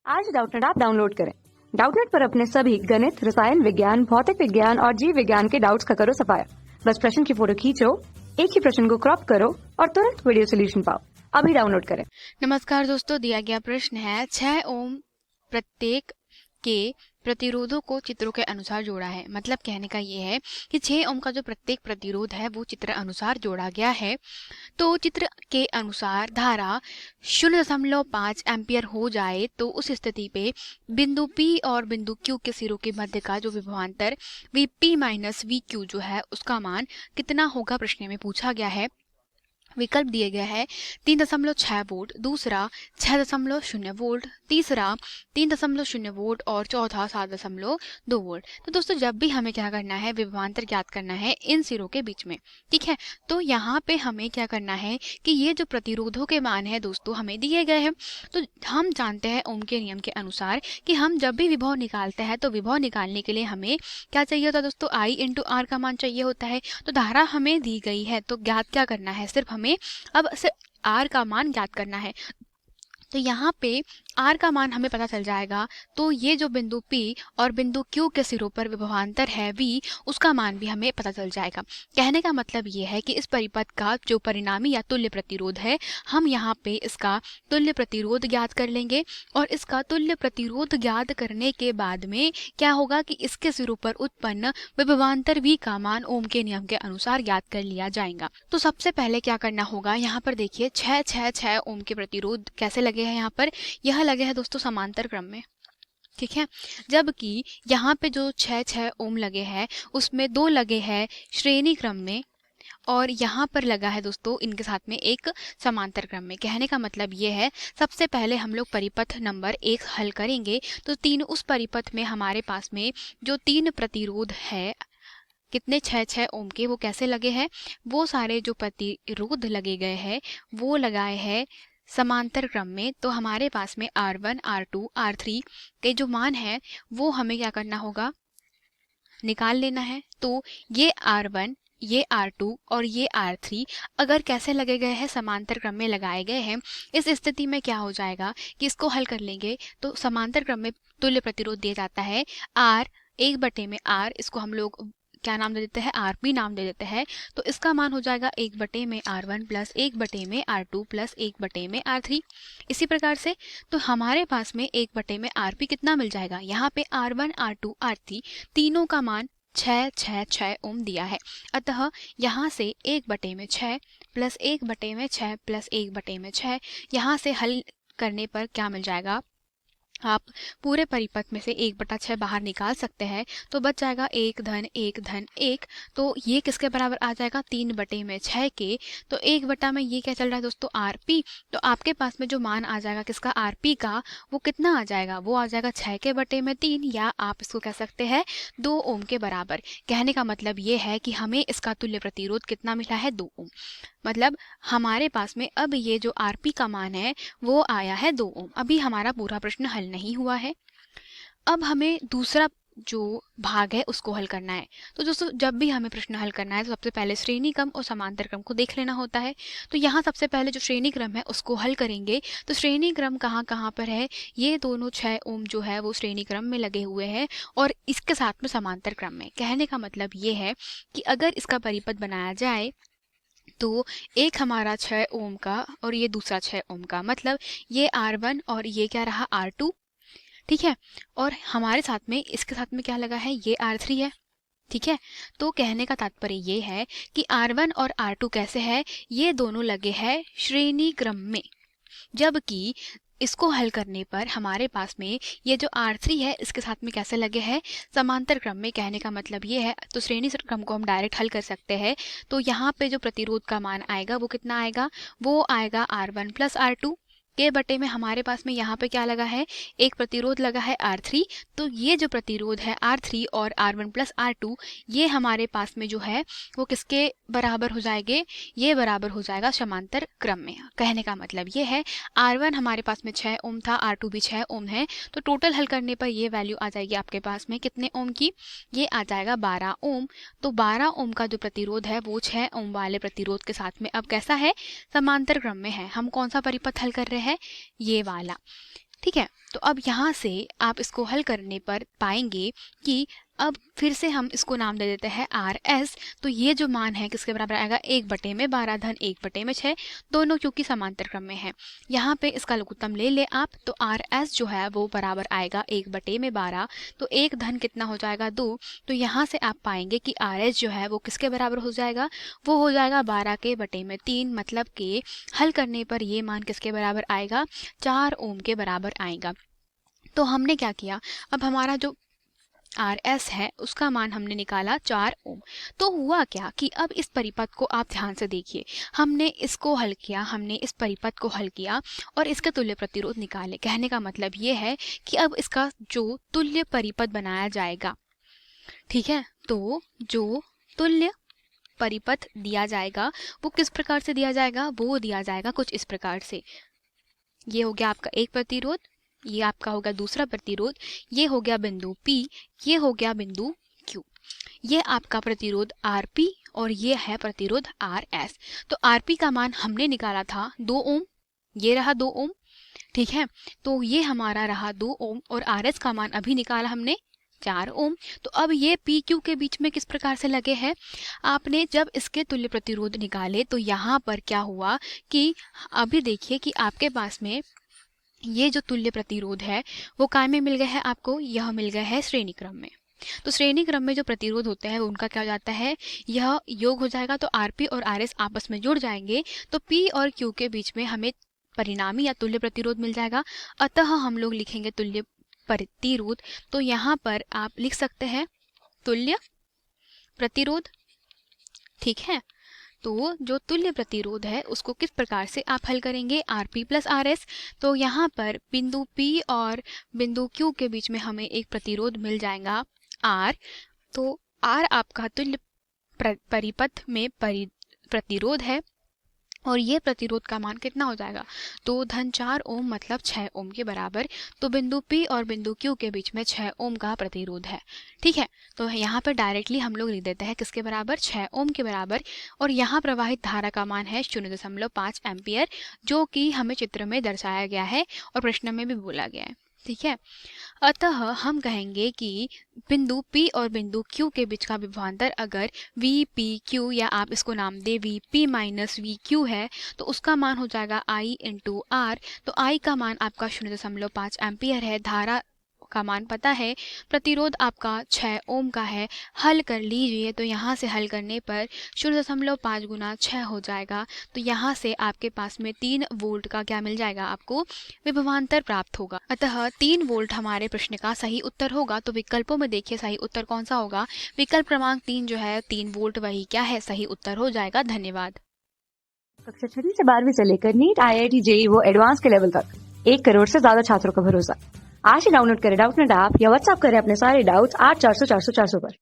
आज Doubtnut app download करें। Doubtnut पर अपने सभी गणित, रसायन विज्ञान, भौतिक विज्ञान और जीव विज्ञान के डाउट्स का करो सफाया। बस प्रश्न की फोटो खींचो, एक ही प्रश्न को क्रॉप करो और तुरंत वीडियो सोल्यूशन पाओ। अभी डाउनलोड करें। नमस्कार दोस्तों, दिया गया प्रश्न है 6 ओम प्रत्येक के प्रतिरोधों को चित्रों के अनुसार जोड़ा है। मतलब कहने का ये है कि 6 ओम का जो प्रत्येक प्रतिरोध है वो चित्र अनुसार जोड़ा गया है। तो चित्र के अनुसार धारा 0.5 एम्पियर हो जाए तो उस स्थिति पे बिंदु P और बिंदु Q के सिरों के मध्य का जो विभवांतर Vp माइनस VQ जो है उसका मान कितना होगा प्रश्न में पूछा गया है। विकल्प दिए गए हैं 3.6 वोल्ट, दूसरा 6.0 वोल्ट, तीसरा 3.0 वोल्ट और चौथा 7.2 वोल्ट। तो दोस्तों जब भी हमें क्या करना है, विभवांतर ज्ञात करना है इन सिरों के बीच में, ठीक है। तो यहाँ पे हमें क्या करना है कि ये जो प्रतिरोधों के मान है दोस्तों हमें दिए गए हैं। तो हम जानते हैं ओम के नियम के अनुसार कि हम जब भी विभव निकालते हैं तो विभव निकालने के लिए हमें क्या चाहिए होता है दोस्तों, I इंटू आर का मान चाहिए होता है। तो धारा हमें दी गई है तो ज्ञात क्या करना है, सिर्फ हमें अब सिर्फ R का मान ज्ञात करना है। तो यहाँ पे R का मान हमें पता चल जाएगा। तो ये जो बिंदु P और बिंदु Q के सिरों पर विभवांतर है V, उसका मान भी हमें पता चल जाएगा। कहने का मतलब ये है कि इस परिपथ का जो परिणामी या तुल्य प्रतिरोध है, हम यहाँ पे इसका तुल्य प्रतिरोध ज्ञात कर लेंगे और इसका तुल्य प्रतिरोध ज्ञात करने के बाद में क्या होगा कि इसके सिरों पर उत्पन्न विभवांतर V का मान ओम के नियम के अनुसार ज्ञात कर लिया जाएगा। तो सबसे पहले क्या करना होगा, यहाँ पर देखिए 6 ओम के प्रतिरोध कैसे लगे हैं। यहाँ पर यह लगे हैं दोस्तों समांतर क्रम में, ठीक है। जबकि यहाँ पे जो 6 ओम लगे हैं उसमें 2 लगे हैं श्रेणी क्रम में और यहाँ पर लगा है दोस्तों इनके साथ में एक समांतर क्रम में। कहने का मतलब ये है, सबसे पहले हम लोग परिपथ नंबर 1 हल करेंगे। तो उस परिपथ में हमारे पास में जो 3 प्रतिरोध है, कितने 6 ओम के, वो कैसे लगे हैं, वो सारे जो प्रतिरोध लगे गए हैं वो लगाए हैं समांतर क्रम में। तो हमारे पास में R1, R2, R3 के जो मान है वो हमें क्या करना होगा, निकाल लेना है। तो ये R1, ये R2 और ये R3 अगर कैसे लगे गए हैं, समांतर क्रम में लगाए गए हैं, इस स्थिति में क्या हो जाएगा कि इसको हल कर लेंगे तो समांतर क्रम में तुल्य प्रतिरोध दिया जाता है R 1/R, इसको हम लोग क्या नाम दे देते हैं, RP नाम दे देते हैं। तो इसका मान हो जाएगा 1/R1 plus 1/R2 plus 1/R3। इसी प्रकार से तो हमारे पास में 1/RP कितना मिल जाएगा, यहाँ पे R1, R2, R3 तीनों का मान 6 ओम दिया है। अतः यहाँ से 1/6 प्लस 1/6 प्लस 1/6 यहाँ से हल करने पर क्या मिल जाएगा, आप पूरे परिपथ में से 1/6 बाहर निकाल सकते हैं। तो बच जाएगा 1 धन 1 धन 1। तो ये किसके बराबर आ जाएगा, 3/6 के। तो 1 में ये क्या चल रहा है दोस्तों, RP। तो आपके पास में जो मान आ जाएगा किसका, RP का, वो कितना आ जाएगा, वो आ जाएगा 6/3 या आप इसको कह सकते हैं 2 ओम के बराबर। कहने का मतलब ये है कि हमें इसका तुल्य प्रतिरोध कितना मिला है, 2 ओम। मतलब हमारे पास में अब ये जो RP का मान है वो आया है 2 ओम। अभी हमारा पूरा प्रश्न हल नहीं हुआ है। अब हमें दूसरा जो भाग है उसको हल करना है। तो दोस्तों जब भी हमें प्रश्न हल करना है तो सबसे पहले श्रेणी क्रम और समांतर क्रम को देख लेना होता है। तो यहाँ सबसे पहले जो श्रेणी क्रम है उसको हल करेंगे। तो श्रेणी क्रम कहाँ कहाँ पर है, ये दोनों 6 ओम जो है वो श्रेणी क्रम में लगे हुए हैं और इसके साथ में समांतर क्रम में। कहने का मतलब ये है कि अगर इसका परिपथ बनाया जाए तो एक हमारा 6 ओम का और ये दूसरा 6 ओम का, मतलब ये R1 और ये क्या रहा, R2, ठीक है। और हमारे साथ में इसके साथ में क्या लगा है, ये R3 है, ठीक है। तो कहने का तात्पर्य ये है कि R1 और R2 कैसे है, ये दोनों लगे हैं श्रेणी क्रम में। जबकि इसको हल करने पर हमारे पास में ये जो R3 है इसके साथ में कैसे लगे हैं, समांतर क्रम में। कहने का मतलब ये है, तो श्रेणी क्रम को हम डायरेक्ट हल कर सकते हैं। तो यहाँ पे जो प्रतिरोध का मान आएगा वो कितना आएगा, वो आएगा R1 प्लस R2 के बटे में हमारे पास में यहाँ पे क्या लगा है, एक प्रतिरोध लगा है R3। तो ये जो प्रतिरोध है R3 और R1 प्लस R2 ये हमारे पास में जो है वो किसके बराबर हो जाएंगे, ये बराबर हो जाएगा समांतर क्रम में। कहने का मतलब ये है R1 हमारे पास में 6 ओम था, R2 भी 6 ओम है। तो टोटल हल करने पर ये वैल्यू आ जाएगी आपके पास में कितने ओम की, ये आ जाएगा 12 ओम। तो 12 ओम का जो प्रतिरोध है वो 6 ओम वाले प्रतिरोध के साथ में अब कैसा है, समांतर क्रम में है। हम कौन सा परिपथ हल कर रहे हैं, ये वाला। ठीक है, तो अब यहाँ से आप इसको हल करने पर पाएंगे कि अब फिर से हम इसको नाम दे देते हैं आर एस। तो ये जो मान है किसके बराबर आएगा, 1/12 धन 1/6, दोनों क्योंकि समांतर क्रम में है। यहाँ पे इसका लघुत्तम ले ले आप, तो आर एस जो है वो बराबर आएगा 1/12, तो 1 धन कितना हो जाएगा 2। तो यहाँ से आप पाएंगे कि आर एस जो है वो किसके बराबर हो जाएगा, वो हो जाएगा 12/3, मतलब कि हल करने पर ये मान किसके बराबर आएगा, 4 ओम के बराबर आएगा। तो हमने क्या किया, अब हमारा जो आर एस है उसका मान हमने निकाला 4 ओम। तो हुआ क्या कि अब इस परिपथ को आप ध्यान से देखिए, हमने इसको हल किया, हमने इस परिपथ को हल किया और इसके तुल्य प्रतिरोध निकाले। कहने का मतलब ये है कि अब इसका जो तुल्य परिपथ बनाया जाएगा, ठीक है, तो जो तुल्य परिपथ दिया जाएगा वो किस प्रकार से दिया जाएगा, वो दिया जाएगा कुछ इस प्रकार से। ये हो गया आपका एक प्रतिरोध, ये आपका होगा दूसरा प्रतिरोध, ये हो गया बिंदु P, ये हो गया बिंदु Q। ये आपका प्रतिरोध Rp और ये है प्रतिरोध Rs। तो Rp का मान हमने निकाला था 2 ओम, ये रहा 2 ओम, ठीक है, तो ये हमारा रहा 2 ओम, और Rs का मान अभी निकाला हमने 4 ओम। तो अब ये PQ के बीच में किस प्रकार से लगे हैं, आपने जब इसके तुल्य प्रतिरोध निकाले तो यहाँ पर क्या हुआ कि अभी देखिए कि आपके पास में ये जो तुल्य प्रतिरोध है वो काय में मिल गया है आपको, यह मिल गया है श्रेणी क्रम में। तो श्रेणी क्रम में जो प्रतिरोध होते हैं उनका क्या हो जाता है, यह योग हो जाएगा। तो Rp और Rs आपस में जुड़ जाएंगे, तो P और Q के बीच में हमें परिणामी या तुल्य प्रतिरोध मिल जाएगा। अतः हम लोग लिखेंगे तुल्य प्रतिरोध। तो यहाँ पर आप लिख सकते हैं तुल्य प्रतिरोध, ठीक है। तो जो तुल्य प्रतिरोध है उसको किस प्रकार से आप हल करेंगे, Rp + Rs। तो यहाँ पर बिंदु P और बिंदु Q के बीच में हमें एक प्रतिरोध मिल जाएगा R। तो R आपका तुल्य परिपथ में प्रतिरोध है और ये प्रतिरोध का मान कितना हो जाएगा, 2 धन 4 ओम, मतलब 6 ओम के बराबर। तो बिंदु P और बिंदु Q के बीच में 6 ओम का प्रतिरोध है, ठीक है। तो यहाँ पर डायरेक्टली हम लोग लिख देते हैं किसके बराबर, 6 ओम के बराबर। और यहाँ प्रवाहित धारा का मान है 0.5 एम्पियर, जो कि हमें चित्र में दर्शाया गया है और प्रश्न में भी बोला गया है, ठीक है। अतः हम कहेंगे कि बिंदु P और बिंदु Q के बीच का विभवांतर अगर VPQ या आप इसको नाम दे VP - VQ है, तो उसका मान हो जाएगा I × R। तो I का मान आपका 0.5 एम्पियर है, धारा का मान पता है, प्रतिरोध आपका 6 ओम का है। हल कर लीजिए, तो यहाँ से हल करने पर 0.5 × 6 हो जाएगा। तो यहाँ से आपके पास में 3 वोल्ट का क्या मिल जाएगा, आपको विभवांतर प्राप्त होगा। अतः 3 वोल्ट हमारे प्रश्न का सही उत्तर होगा। तो विकल्पों में देखिए सही उत्तर कौन सा होगा, विकल्प क्रमांक 3 जो है 3 वोल्ट वही क्या है, सही उत्तर हो जाएगा। धन्यवाद। कक्षा 6 से 12वीं से लेकर नीट, IIT, JEE वो एडवांस के लेवल तक 1 करोड़ से ज्यादा छात्रों का भरोसा। आज ही डाउनलोड करें डाउटनेट ऐप या व्हाट्सएप करें अपने सारे डाउट्स 8400 400 400 पर।